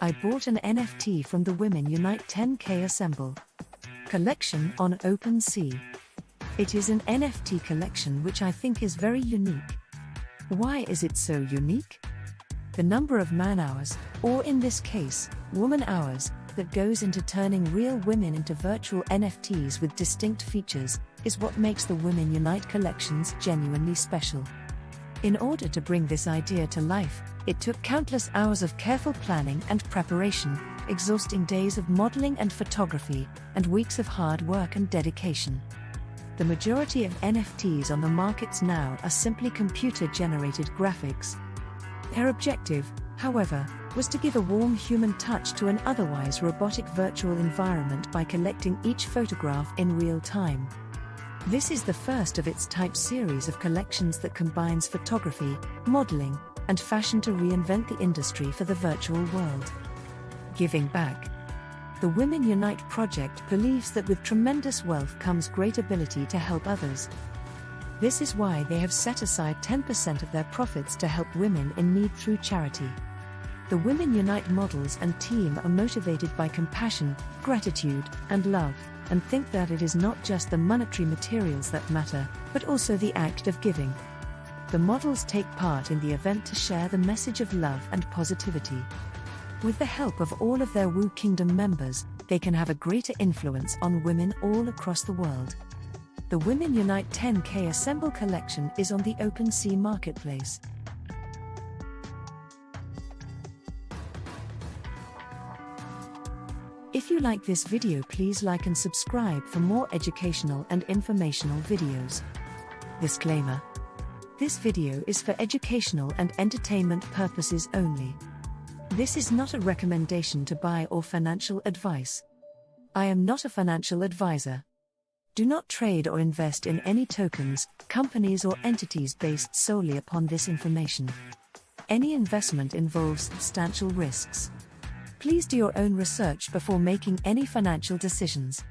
I bought an NFT from the Women Unite-10k Assemble Collection on OpenSea. It is an NFT collection which I think is very unique. Why is it so unique? The number of man-hours, or in this case, woman-hours, that goes into turning real women into virtual NFTs with distinct features, is what makes the Women Unite collections genuinely special. In order to bring this idea to life, it took countless hours of careful planning and preparation, exhausting days of modeling and photography, and weeks of hard work and dedication. The majority of NFTs on the markets now are simply computer-generated graphics. Their objective, however, was to give a warm human touch to an otherwise robotic virtual environment by collecting each photograph in real time. This is the first of its type series of collections that combines photography, modeling, and fashion to reinvent the industry for the virtual world. Giving back. The Women Unite project believes that with tremendous wealth comes great ability to help others. This is why they have set aside 10% of their profits to help women in need through charity. The Women Unite models and team are motivated by compassion, gratitude, and love, and think that it is not just the monetary materials that matter, but also the act of giving. The models take part in the event to share the message of love and positivity. With the help of all of their Woo Kingdom members, they can have a greater influence on women all across the world. The Women Unite 10k Assemble Collection is on the OpenSea marketplace. If you like this video, please like and subscribe for more educational and informational videos. Disclaimer: this video is for educational and entertainment purposes only. This is not a recommendation to buy or financial advice. I am not a financial advisor. Do not trade or invest in any tokens, companies or entities based solely upon this information. Any investment involves substantial risks. Please do your own research before making any financial decisions.